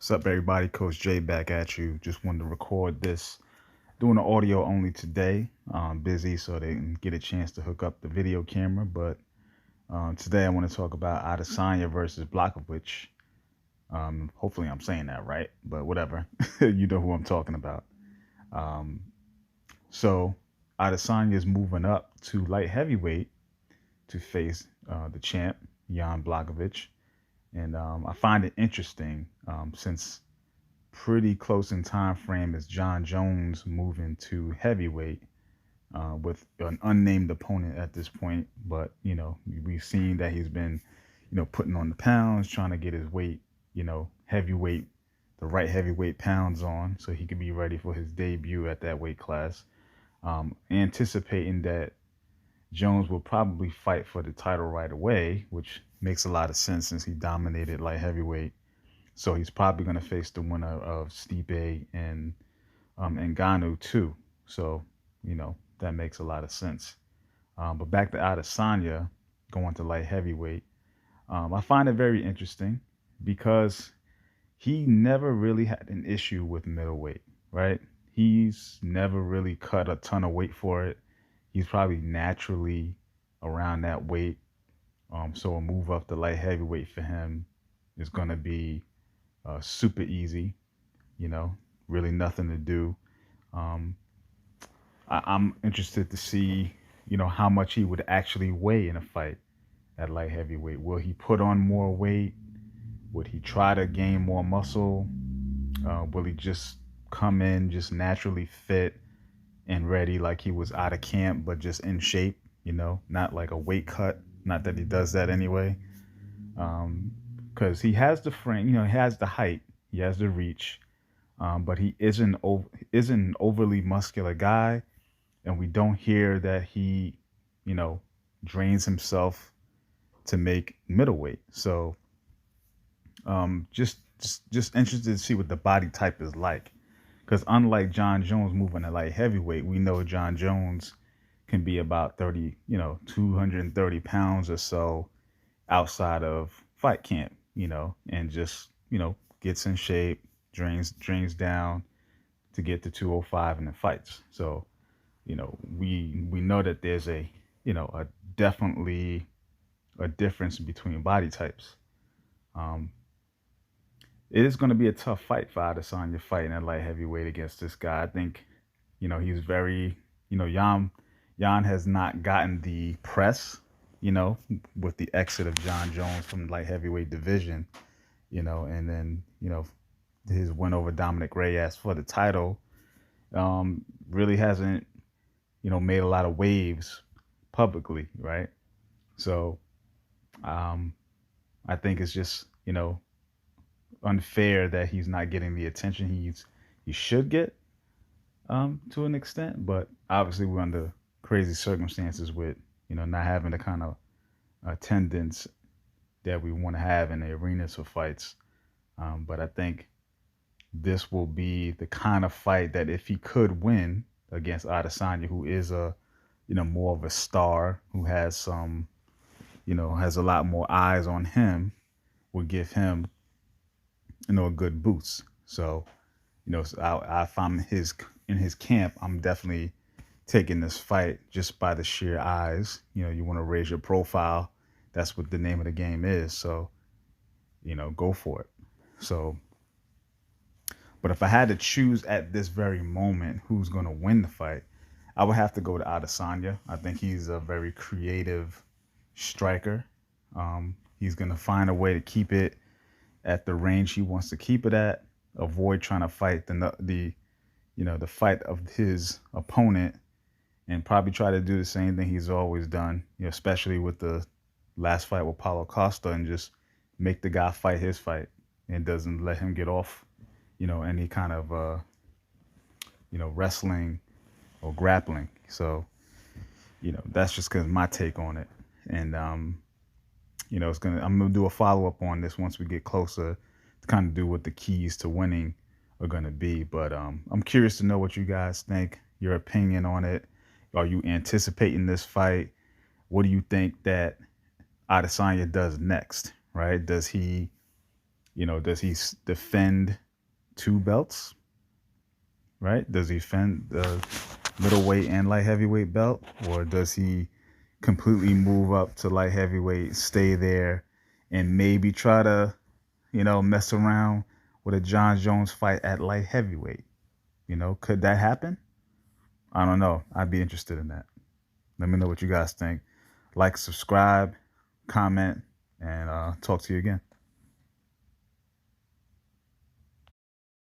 What's up, everybody? Coach Jay back at you. Just wanted to record this, doing the audio only today. I'm busy, so they didn't get a chance to hook up the video camera. But today I want to talk about Adesanya versus Blachowicz. Hopefully I'm saying that right, but whatever. You know who I'm talking about. Um, so Adesanya is moving up to light heavyweight to face the champ, Jan Blachowicz. And I find it interesting since pretty close in time frame is Jon Jones moving to heavyweight with an unnamed opponent at this point. But we've seen that he's been putting on the pounds, trying to get his weight, heavyweight, the right heavyweight pounds on, so he could be ready for his debut at that weight class. Anticipating that Jones will probably fight for the title right away, which makes a lot of sense since he dominated light heavyweight. So he's probably going to face the winner of Stipe and Ngannou too. So that makes a lot of sense. But back to Adesanya going to light heavyweight, I find it very interesting because he never really had an issue with middleweight, right? He's never really cut a ton of weight for it. He's probably naturally around that weight. So a move up to light heavyweight for him is going to be super easy, really nothing to do. Um, I'm interested to see, how much he would actually weigh in a fight at light heavyweight. Will he put on more weight? Would he try to gain more muscle? Will he just come in just naturally fit and ready like he was out of camp, but just in shape, not like a weight cut? Not that he does that anyway. Because he has the frame, he has the height, he has the reach, but he isn't an overly muscular guy, and we don't hear that he, drains himself to make middleweight. So, just interested to see what the body type is like, because unlike Jon Jones moving to light heavyweight, we know Jon Jones can be about 30, 230 pounds or so outside of fight camp, and just, gets in shape, drains down to get to 205 and then fights. So, we know that there's a definitely a difference between body types. Um, it is going to be a tough fight for Adesanya fighting at light heavyweight against this guy. I think, he's very, Jan has not gotten the press, with the exit of Jon Jones from the light heavyweight division, and then, his win over Dominic Reyes for the title, really hasn't, made a lot of waves publicly, right? So um, I think it's just, unfair that he's not getting the attention he should get to an extent. But obviously we're under crazy circumstances with, not having the kind of attendance that we want to have in the arenas for fights. But I think this will be the kind of fight that if he could win against Adesanya, who is more of a star, who has some, has a lot more eyes on him, will give him, a good boost. So, if I'm in his camp, I'm definitely taking this fight just by the sheer eyes. You want to raise your profile. That's what the name of the game is. So, go for it. So, but if I had to choose at this very moment who's going to win the fight, I would have to go to Adesanya. I think he's a very creative striker. He's going to find a way to keep it at the range he wants to keep it at. Avoid trying to fight the fight of his opponent, and probably try to do the same thing he's always done. Especially with the last fight with Paulo Costa, and just make the guy fight his fight and doesn't let him get off, any kind of wrestling or grappling. So, that's just cause my take on it. And I'm gonna do a follow up on this once we get closer to kind of do what the keys to winning are gonna be. But I'm curious to know what you guys think, your opinion on it. Are you anticipating this fight? What do you think that Adesanya does next? Right? Does he Does he defend 2 belts, right? Does he defend the middleweight and light heavyweight belt, or does he completely move up to light heavyweight, stay there, and maybe try to, mess around with a Jon Jones fight at light heavyweight? Could that happen? I don't know. I'd be interested in that. Let me know what you guys think. Like, subscribe, comment, and talk to you again.